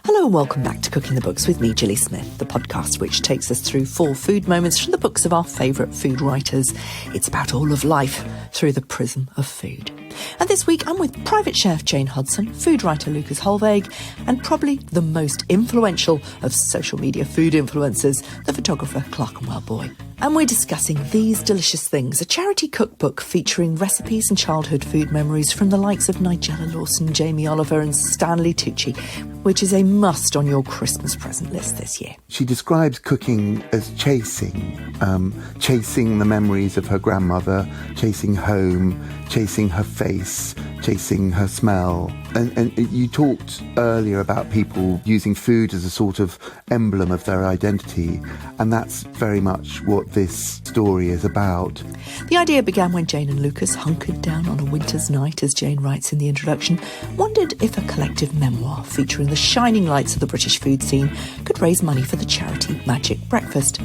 Hello and welcome back to Cooking the Books with me, Gilly Smith, the podcast which takes us through 4 food moments from the books of our favourite food writers. It's about all of life through the prism of food. And this week I'm with private chef Jane Hodson, food writer Lucas Holweg, and probably the most influential of social media food influencers, the photographer Clerkenwell Boy. And we're discussing These Delicious Things, a charity cookbook featuring recipes and childhood food memories from the likes of Nigella Lawson, Jamie Oliver and Stanley Tucci, which is a must on your Christmas present list this year. She describes cooking as chasing the memories of her grandmother, chasing home, chasing her face, chasing her smell. And you talked earlier about people using food as a sort of emblem of their identity, and that's very much what this story is about. The idea began when Jane and Lucas, hunkered down on a winter's night, as Jane writes in the introduction, wondered if a collective memoir featuring the shining lights of the British food scene could raise money for the charity Magic Breakfast.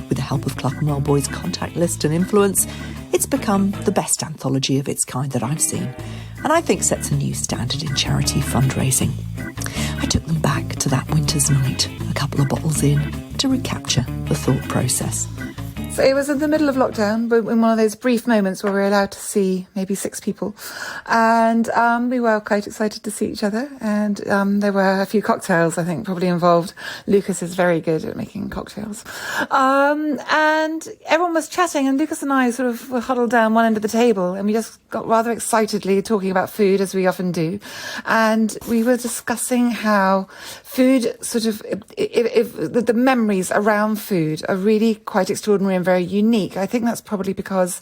With the help of Clerkenwell Boy's contact list and influence, it's become the best anthology of its kind that I've seen, and I think sets a new standard in charity fundraising. I took them back to that winter's night, a couple of bottles in, to recapture the thought process. So it was in the middle of lockdown, but in one of those brief moments where we were allowed to see maybe 6 people. And we were quite excited to see each other. And there were a few cocktails, I think, probably involved. Lucas is very good at making cocktails. And everyone was chatting, and Lucas and I sort of were huddled down one end of the table, and we just got rather excitedly talking about food, as we often do. And we were discussing how food sort of, if the memories around food are really quite extraordinary and very unique. I think that's probably because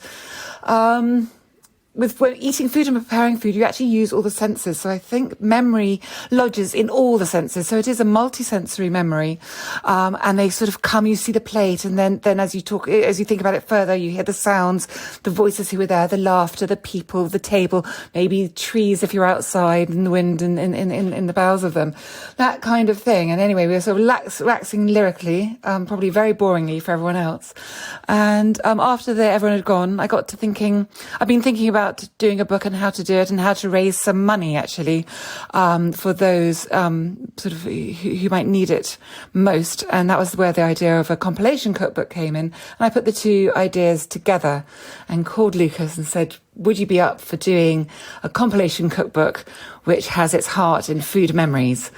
with eating food and preparing food, you actually use all the senses. So I think memory lodges in all the senses. So it is a multi-sensory memory. And they sort of come, you see the plate, and then as you think about it further, you hear the sounds, the voices who were there, the laughter, the people, the table, maybe trees if you're outside in the wind and in the boughs of them. That kind of thing. And anyway, we were sort of waxing lyrically, probably very boringly for everyone else. And after everyone had gone, I got to thinking, I've been thinking about doing a book and how to do it and how to raise some money actually for those sort of who might need it most. And that was where the idea of a compilation cookbook came in. And I put the 2 ideas together and called Lucas and said, would you be up for doing a compilation cookbook which has its heart in food memories?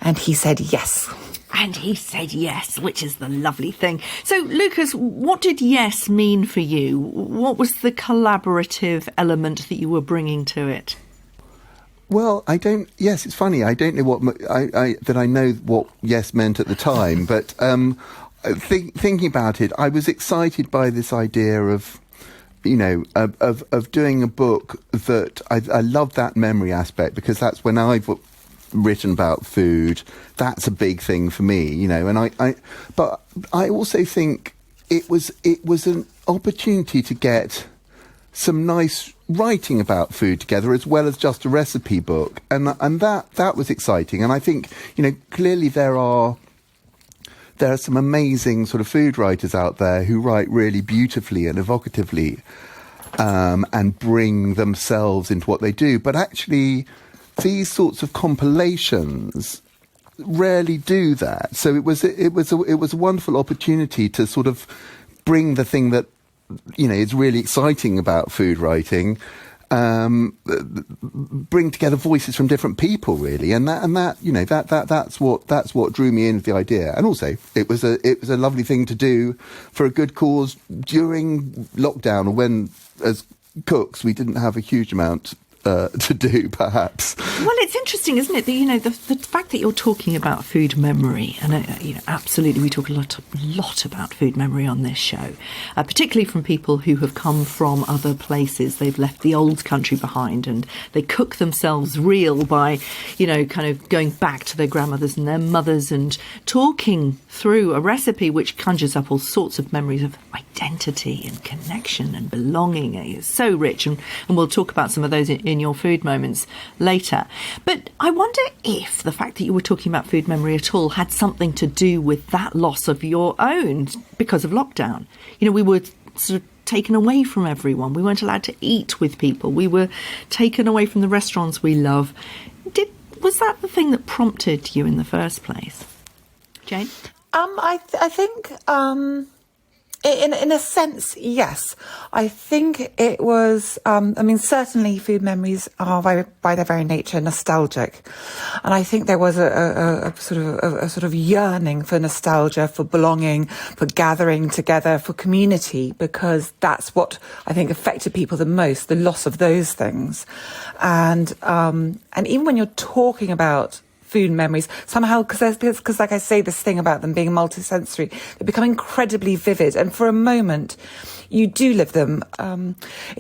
And he said yes. And he said yes, which is the lovely thing. So, Lucas, what did yes mean for you? What was the collaborative element that you were bringing to it? Well, yes, it's funny. I don't know that I know what yes meant at the time, but thinking about it, I was excited by this idea of doing a book that I love that memory aspect, because that's when I've written about food. That's a big thing for me, and but I also think it was an opportunity to get some nice writing about food together, as well as just a recipe book, and that was exciting. And I think clearly there are some amazing sort of food writers out there who write really beautifully and evocatively, and bring themselves into what they do, but actually these sorts of compilations rarely do that. So it was a wonderful opportunity to sort of bring the thing that is really exciting about food writing, bring together voices from different people, really, and that's what drew me into the idea. And also it was a lovely thing to do for a good cause during lockdown, or when as cooks we didn't have a huge amount to do, perhaps. Well, it's interesting, isn't it, that the fact that you're talking about food memory, and absolutely, we talk a lot about food memory on this show, particularly from people who have come from other places. They've left the old country behind, and they cook themselves real by, kind of going back to their grandmothers and their mothers and talking through a recipe which conjures up all sorts of memories of identity and connection and belonging. It's so rich, and we'll talk about some of those in your food moments later. But I wonder if the fact that you were talking about food memory at all had something to do with that loss of your own because of lockdown. We were sort of taken away from everyone. We weren't allowed to eat with people. We were taken away from the restaurants we love. Was that the thing that prompted you in the first place, Jane? I think, in a sense, yes. I think it was, certainly food memories are by their very nature nostalgic. And I think there was a sort of yearning for nostalgia, for belonging, for gathering together, for community, because that's what I think affected people the most, the loss of those things. And even when you're talking about food memories, somehow, because like I say, this thing about them being multisensory, they become incredibly vivid. And for a moment, you do live them.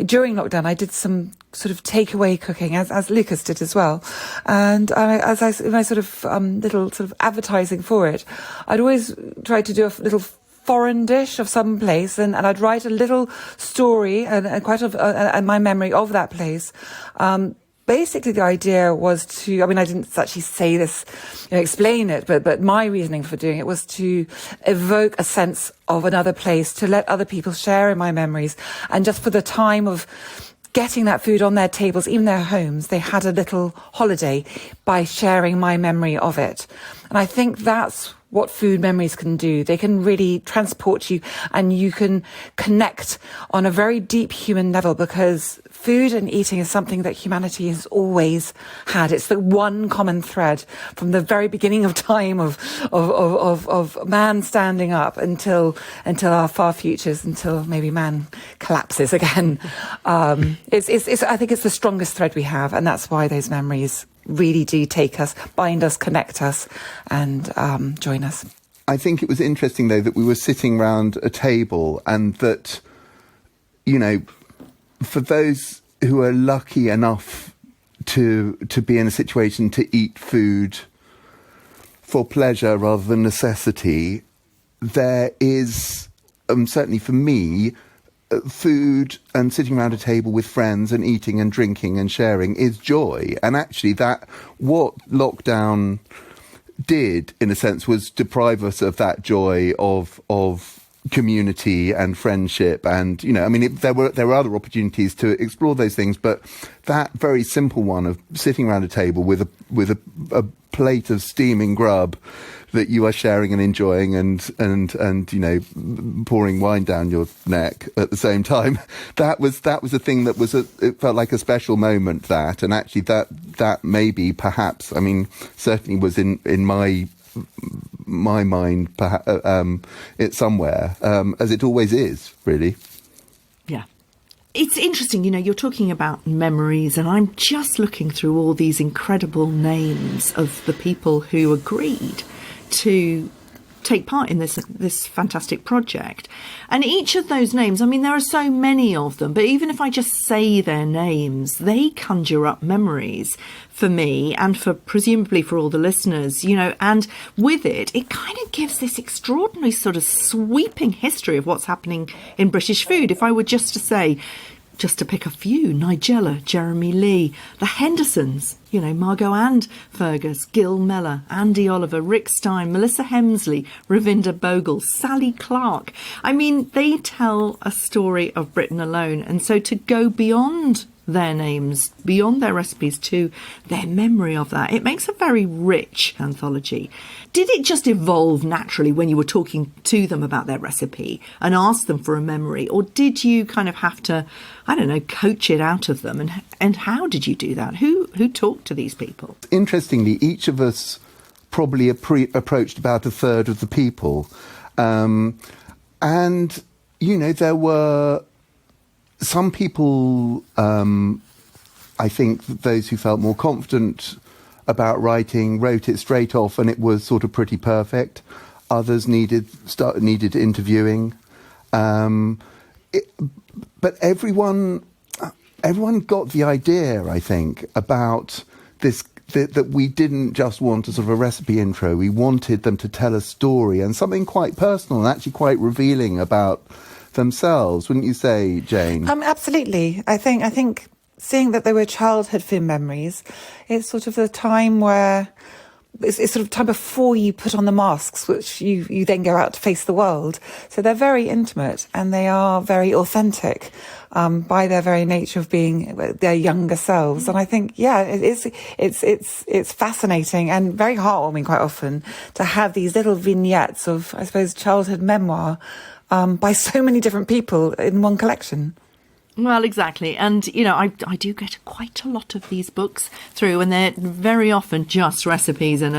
During lockdown, I did some sort of takeaway cooking, as Lucas did as well. And in my sort of little sort of advertising for it, I'd always try to do a little foreign dish of some place, and I'd write a little story and my memory of that place. Basically, the idea was to, I didn't actually say this, explain it, but my reasoning for doing it was to evoke a sense of another place, to let other people share in my memories. And just for the time of getting that food on their tables, even their homes, they had a little holiday by sharing my memory of it. And I think that's what food memories can do. They can really transport you, and you can connect on a very deep human level, because food and eating is something that humanity has always had. It's the one common thread from the very beginning of time of man standing up until our far futures, until maybe man collapses again. I think it's the strongest thread we have, and that's why those memories really do take us, bind us, connect us, and join us. I think it was interesting, though, that we were sitting round a table, and that, for those who are lucky enough to be in a situation to eat food for pleasure rather than necessity, there is, certainly for me, food and sitting around a table with friends and eating and drinking and sharing is joy. And actually what lockdown did, in a sense, was deprive us of that joy of community and friendship. And, there were other opportunities to explore those things, but that very simple one of sitting around a table with a plate of steaming grub that you are sharing and enjoying, and pouring wine down your neck at the same time. That was a thing that it felt like a special moment. That, and actually that maybe perhaps, certainly was in my mind, perhaps it's somewhere, as it always is, really. Yeah. It's interesting, you're talking about memories, and I'm just looking through all these incredible names of the people who agreed to take part in this fantastic project. And each of those names, there are so many of them, but even if I just say their names, they conjure up memories for me, and for presumably for all the listeners, and with it kind of gives this extraordinary sort of sweeping history of what's happening in British food. If I were just to say, just to pick a few, Nigella, Jeremy Lee, the Hendersons, Margot and Fergus, Gil Mellor, Andy Oliver, Rick Stein, Melissa Hemsley, Ravinder Bogle, Sally Clark. They tell a story of Britain alone. And so to go beyond their names, beyond their recipes, to their memory of that, it makes a very rich anthology. Did it just evolve naturally when you were talking to them about their recipe and asked them for a memory, or did you kind of have to, coach it out of them? And how did you do that? Who talked to these people? Interestingly, each of us probably approached about a third of the people. And, there were some people, I think those who felt more confident about writing wrote it straight off, and it was sort of pretty perfect. Others needed interviewing. But everyone got the idea, I think, about this, that we didn't just want a sort of a recipe intro. We wanted them to tell a story, and something quite personal and actually quite revealing about themselves, wouldn't you say, Jane? Absolutely. I think seeing that they were childhood food memories, it's sort of the time where it's sort of time before you put on the masks, which you then go out to face the world. So they're very intimate and they are very authentic by their very nature of being their younger selves. And I think, it's fascinating and very heartwarming quite often to have these little vignettes of, I suppose, childhood memoir by so many different people in one collection. Well, exactly. And, I do get quite a lot of these books through, and they're very often just recipes and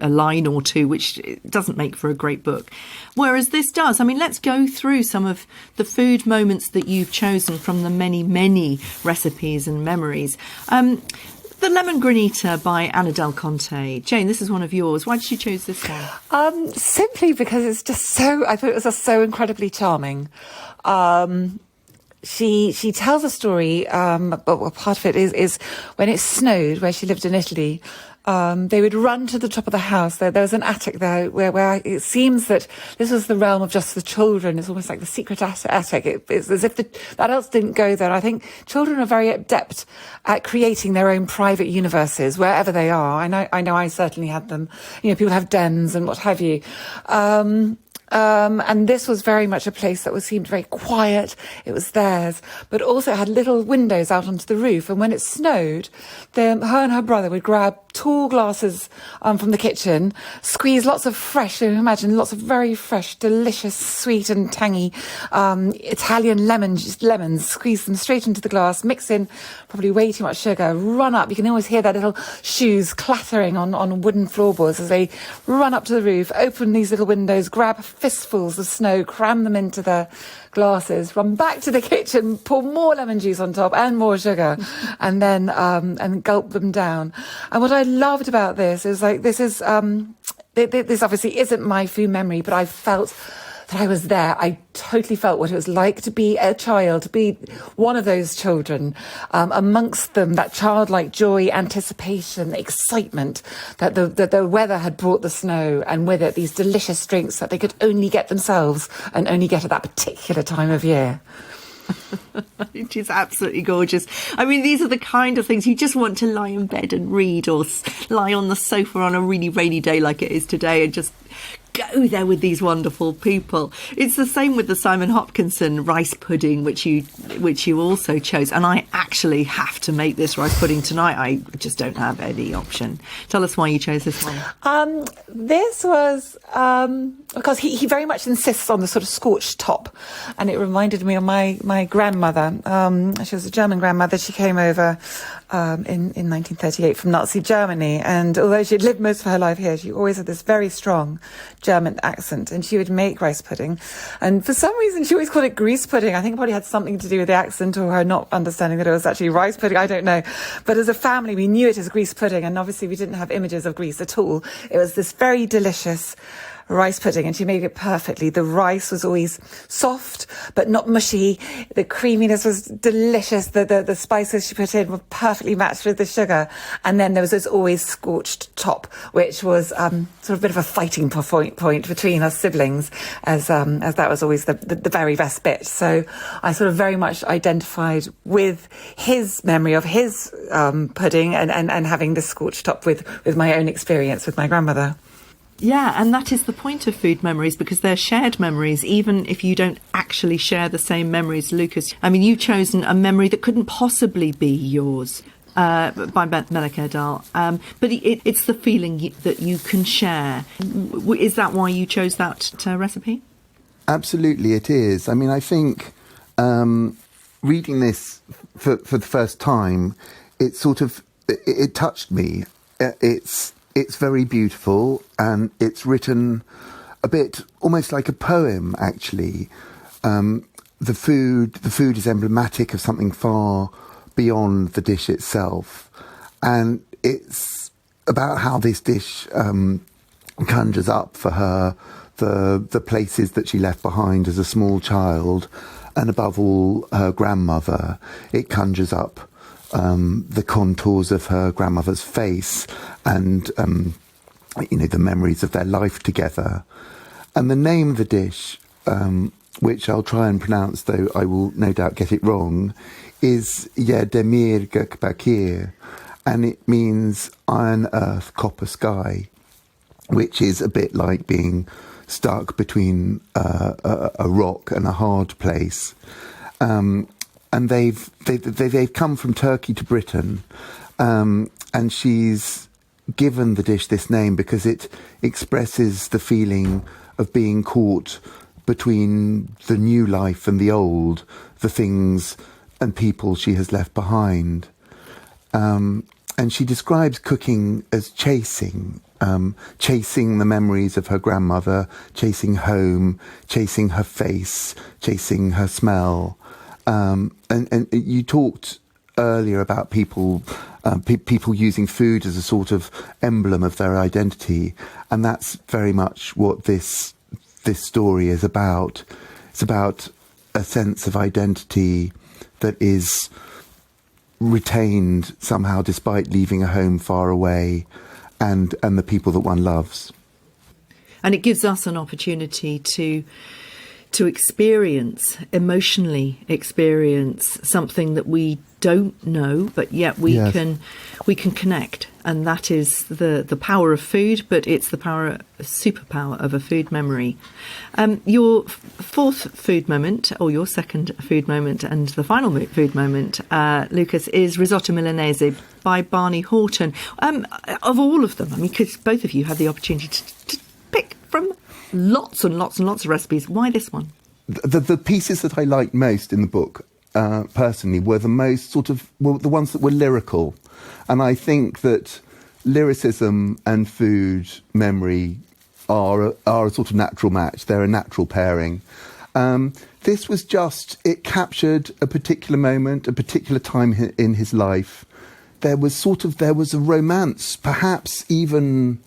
a line or two, which doesn't make for a great book. Whereas this does. I mean, let's go through some of the food moments that you've chosen from the many, many recipes and memories. The Lemon Granita by Anna Del Conte. Jane, this is one of yours. Why did you choose this one? Simply because it's just I thought it was just so incredibly charming. She tells a story, but part of it is when it snowed, where she lived in Italy, they would run to the top of the house. There was an attic there where it seems that this was the realm of just the children. It's almost like the secret attic. It's as if the adults didn't go there. I think children are very adept at creating their own private universes wherever they are. I know I certainly had them. People have dens and what have you. And this was very much a place that seemed very quiet. It was theirs, but also had little windows out onto the roof. And when it snowed, her and her brother would grab tall glasses from the kitchen, squeeze lots of fresh, lots of very fresh, delicious, sweet and tangy Italian lemons, squeeze them straight into the glass, mix in probably way too much sugar, run up. You can always hear their little shoes clattering on wooden floorboards as they run up to the roof, open these little windows, grab fistfuls of snow, cram them into their glasses, run back to the kitchen, pour more lemon juice on top and more sugar, and then and gulp them down. And what I loved about this is this obviously isn't my food memory, but I felt that I was there. I totally felt what it was like to be a child, to be one of those children, amongst them, that childlike joy, anticipation, excitement that the weather had brought the snow, and with it these delicious drinks that they could only get themselves and only get at that particular time of year. It is absolutely gorgeous. I mean, these are the kind of things you just want to lie in bed and read, or lie on the sofa on a really rainy day like it is today and just go there with these wonderful people. It's the same with the Simon Hopkinson rice pudding, which you also chose. And I actually have to make this rice pudding tonight. I just don't have any option. Tell us why you chose this one. This was because he very much insists on the sort of scorched top, and it reminded me of my grandmother. She was a German grandmother. She came over in 1938 from Nazi Germany, and although she'd lived most of her life here, she always had this very strong German accent, and she would make rice pudding, and for some reason she always called it grease pudding. I think it probably had something to do with the accent or her not understanding that it was actually rice pudding. I don't know, but as a family we knew it as grease pudding, and obviously we didn't have images of grease at all. It was this very delicious rice pudding, and she made it perfectly. The rice was always soft but not mushy. The creaminess was delicious. The spices she put in were perfectly matched with the sugar, and then there was this always scorched top, which was sort of a bit of a fighting point between us siblings, as that was always the very best bit. So I sort of very much identified with his memory of his pudding and having this scorched top with my own experience with my grandmother. Yeah, and that is the point of food memories, because they're shared memories, even if you don't actually share the same memories. Lucas, I mean, you've chosen a memory that couldn't possibly be yours by Melike Erdal, but it's the feeling that you can share. Is that why you chose that recipe? Absolutely, it is. I mean, I think reading this for the first time, it touched me. It's very beautiful, and it's written a bit almost like a poem, actually. The food is emblematic of something far beyond the dish itself, and it's about how this dish conjures up for her the places that she left behind as a small child, and above all, her grandmother. It conjures up the contours of her grandmother's face, and the memories of their life together. And the name of the dish, which I'll try and pronounce, though I will no doubt get it wrong, is Yedemir Gökbakir, and it means iron earth, copper sky, which is a bit like being stuck between a rock and a hard place. And they've come from Turkey to Britain, and she's given the dish this name because it expresses the feeling of being caught between the new life and the old, the things and people she has left behind. And she describes cooking as chasing the memories of her grandmother, chasing home, chasing her face, chasing her smell. And you talked earlier about people using food as a sort of emblem of their identity, and that's very much what this story is about. It's about a sense of identity that is retained somehow despite leaving a home far away, and the people that one loves. And it gives us an opportunity to emotionally experience something that we don't know, but yet we can connect. And that is the power of food, but it's the superpower of a food memory. Your fourth food moment, or your second food moment, and the final food moment, Lucas, is Risotto Milanese by Barney Horton. Of all of them, I mean, because both of you had the opportunity to pick from lots and lots and lots of recipes. Why this one? The pieces that I liked most in the book, personally, were the most the ones that were lyrical. And I think that lyricism and food memory are a sort of natural match. They're a natural pairing. This was it captured a particular moment, a particular time in his life. There was a romance, perhaps even,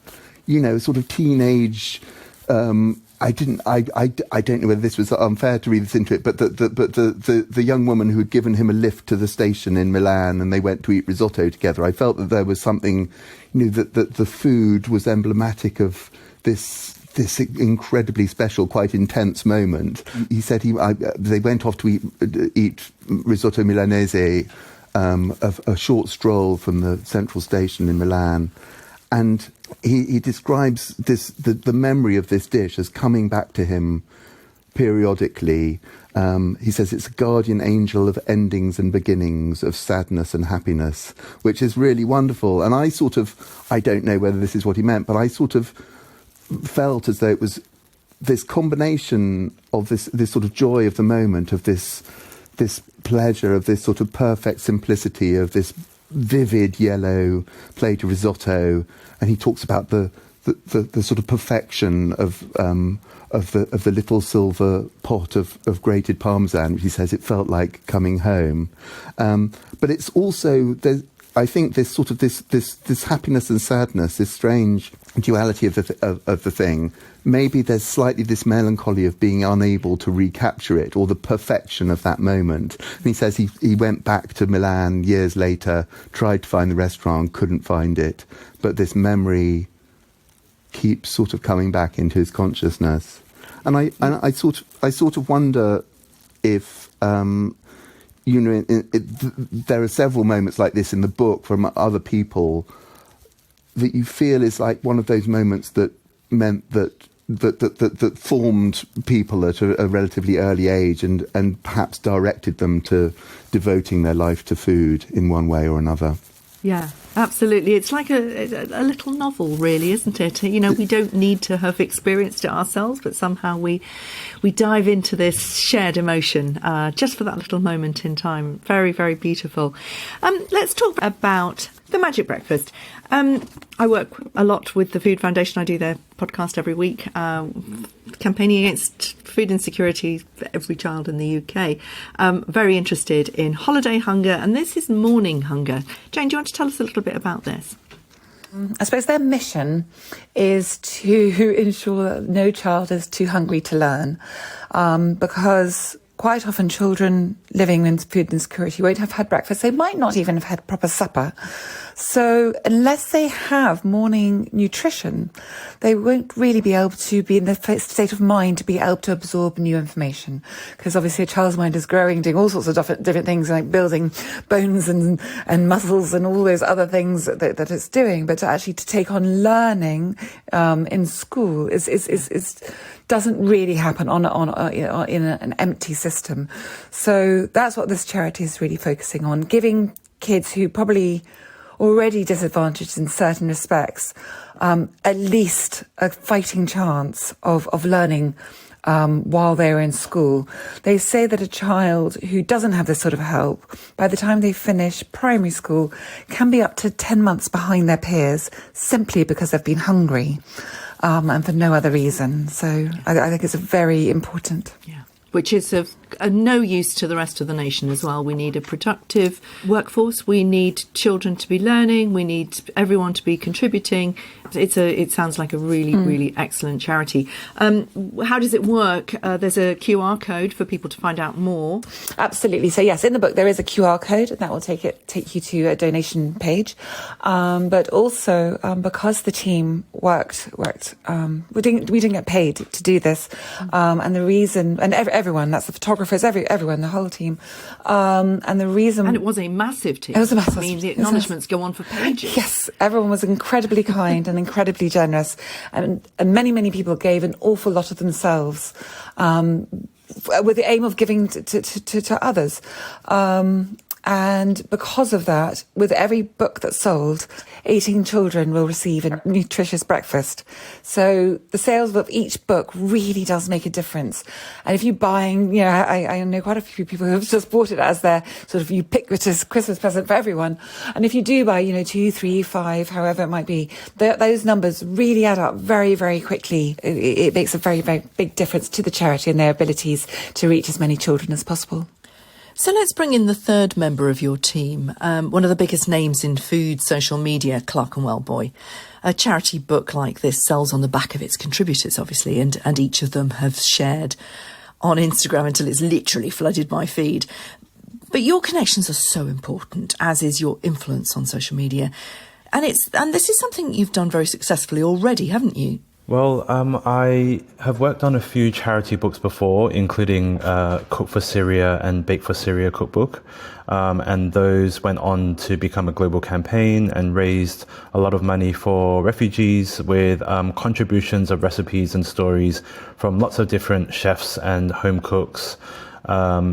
sort of teenage. I don't know whether this was unfair to read this into it, but the young woman who had given him a lift to the station in Milan, and they went to eat risotto together. I felt that there was something, that the food was emblematic of this incredibly special, quite intense moment. He said they went off to eat risotto Milanese, a short stroll from the central station in Milan, and he describes the memory of this dish as coming back to him periodically. He says it's a guardian angel of endings and beginnings, of sadness and happiness, which is really wonderful. And I don't know whether this is what he meant, but I sort of felt as though it was this combination of this sort of joy of the moment, of this pleasure, of this sort of perfect simplicity, of this vivid yellow plate of risotto, and he talks about the sort of perfection of the little silver pot of grated parmesan, which he says it felt like coming home. But it's also, I think, this sort of this happiness and sadness, this strange duality of the thing. Maybe there's slightly this melancholy of being unable to recapture it, or the perfection of that moment. And he says he went back to Milan years later, tried to find the restaurant, couldn't find it, but this memory keeps sort of coming back into his consciousness. And I sort of wonder if there are several moments like this in the book from other people that you feel is like one of those moments that meant that formed people at a relatively early age and perhaps directed them to devoting their life to food in one way or another. Yeah, absolutely. It's like a little novel, really, isn't it? We don't need to have experienced it ourselves, but somehow we dive into this shared emotion just for that little moment in time. Very, very beautiful. Let's talk about the Magic Breakfast. I work a lot with the Food Foundation. I do their podcast every week, campaigning against food insecurity for every child in the UK. Very interested in holiday hunger, and this is morning hunger. Jane, do you want to tell us a little bit about this? I suppose their mission is to ensure that no child is too hungry to learn, because quite often children living in food insecurity won't have had breakfast. They might not even have had proper supper. So unless they have morning nutrition, they won't really be able to be in the state of mind to be able to absorb new information. Because obviously a child's mind is growing, doing all sorts of different things, like building bones and muscles and all those other things that it's doing. But to take on learning in school is doesn't really happen in an empty system. So that's what this charity is really focusing on, giving kids who probably already disadvantaged in certain respects at least a fighting chance of learning while they're in school. They say that a child who doesn't have this sort of help, by the time they finish primary school, can be up to 10 months behind their peers simply because they've been hungry. And for no other reason. So I think it's very important. Yeah. Which is of no use to the rest of the nation as well. We need a productive workforce. We need children to be learning. We need everyone to be contributing. It sounds like a really excellent charity. How does it work? There's a QR code for people to find out more. Absolutely. So yes, in the book there is a QR code, and that will take you to a donation page. But also because the team worked, we didn't get paid to do this, and the reason, and everyone, that's the photographers, everyone, the whole team, and the reason, and it was a massive team. It was a massive. I mean, the acknowledgements go on for pages. Yes, everyone was incredibly kind and incredibly generous, and many people gave an awful lot of themselves with the aim of giving to others. And because of that, with every book that's sold, 18 children will receive a nutritious breakfast. So the sales of each book really does make a difference. And if you're buying, I know quite a few people who have just bought it as their sort of ubiquitous Christmas present for everyone. And if you do buy, 2, 3, 5, however it might be, those numbers really add up very, very quickly. It makes a very, very big difference to the charity and their abilities to reach as many children as possible. So let's bring in the third member of your team, one of the biggest names in food social media, Clerkenwell Boy. A charity book like this sells on the back of its contributors, obviously, and each of them have shared on Instagram until it's literally flooded my feed. But your connections are so important, as is your influence on social media. And this is something you've done very successfully already, haven't you? Well, I have worked on a few charity books before, including Cook for Syria and Bake for Syria cookbook. And those went on to become a global campaign and raised a lot of money for refugees with contributions of recipes and stories from lots of different chefs and home cooks,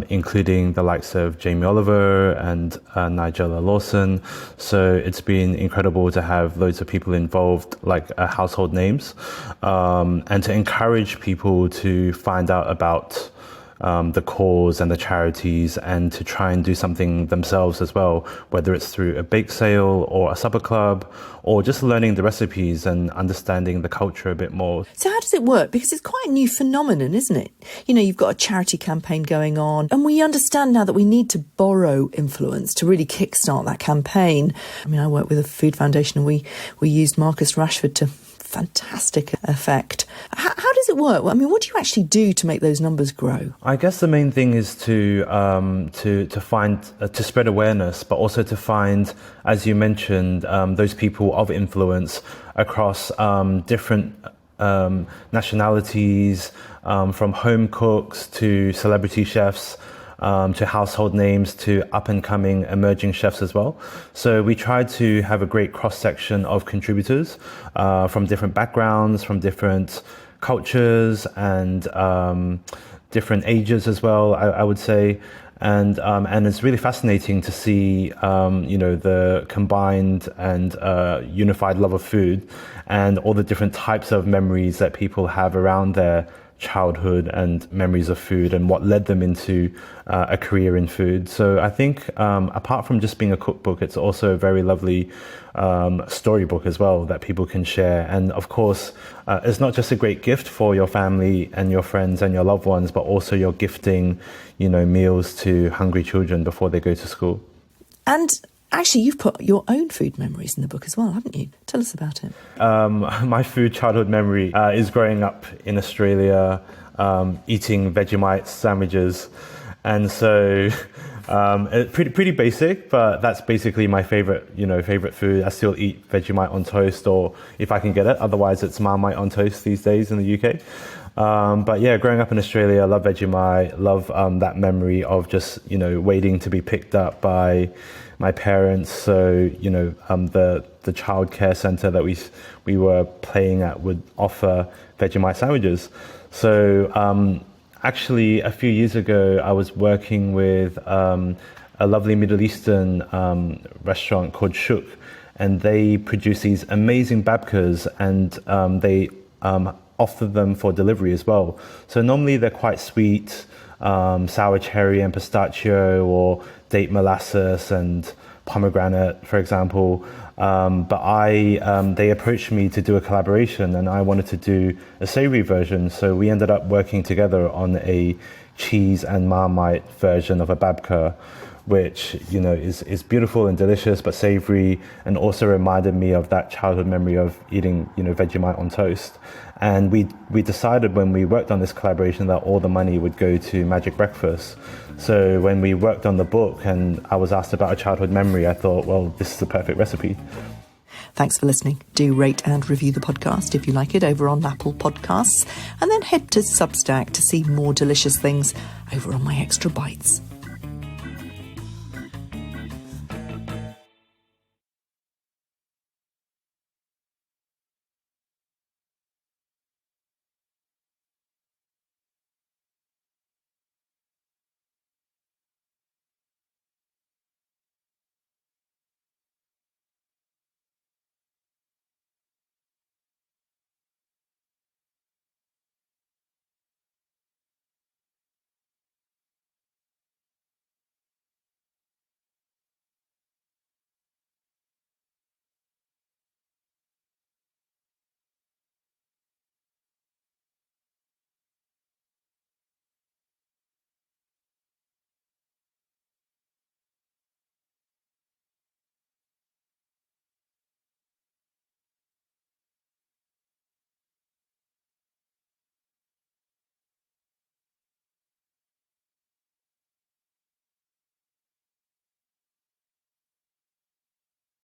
including the likes of Jamie Oliver and Nigella Lawson. So it's been incredible to have loads of people involved, like household names, and to encourage people to find out about the cause and the charities, and to try and do something themselves as well, whether it's through a bake sale or a supper club, or just learning the recipes and understanding the culture a bit more. So how does it work? Because it's quite a new phenomenon, isn't it? You've got a charity campaign going on, and we understand now that we need to borrow influence to really kickstart that campaign. I mean, I work with a food foundation, and we used Marcus Rashford to fantastic effect. How does it work? I mean, what do you actually do to make those numbers grow? I guess the main thing is to find to spread awareness, but also to find, as you mentioned, those people of influence across different nationalities, from home cooks to celebrity chefs, to household names, to up-and-coming emerging chefs as well. So we try to have a great cross-section of contributors from different backgrounds, from different cultures, and different ages as well, I would say. And it's really fascinating to see, the combined and unified love of food and all the different types of memories that people have around their childhood and memories of food, and what led them into a career in food. So I think apart from just being a cookbook, it's also a very lovely storybook as well that people can share. And of course, it's not just a great gift for your family and your friends and your loved ones, but also you're gifting, meals to hungry children before they go to school. And actually, you've put your own food memories in the book as well, haven't you? Tell us about it. My food childhood memory is growing up in Australia, eating Vegemite sandwiches. And so Pretty basic, but that's basically my favorite food. I still eat Vegemite on toast, or if I can get it. Otherwise, it's Marmite on toast these days in the UK. But yeah, growing up in Australia, I love Vegemite. Love that memory of just waiting to be picked up by my parents. So the childcare centre that we were playing at would offer Vegemite sandwiches. So actually, a few years ago, I was working with a lovely Middle Eastern restaurant called Shook, and they produce these amazing babkas, and they offer them for delivery as well. So normally they're quite sweet, sour cherry and pistachio, or date molasses and pomegranate, for example. But they approached me to do a collaboration, and I wanted to do a savory version. So we ended up working together on a cheese and Marmite version of a babka, which is beautiful and delicious, but savory, and also reminded me of that childhood memory of eating Vegemite on toast. And we decided when we worked on this collaboration that all the money would go to Magic Breakfast. So when we worked on the book and I was asked about a childhood memory, I thought, well, this is the perfect recipe. Thanks for listening. Do rate and review the podcast if you like it over on Apple Podcasts, and then head to Substack to see more delicious things over on My Extra Bites.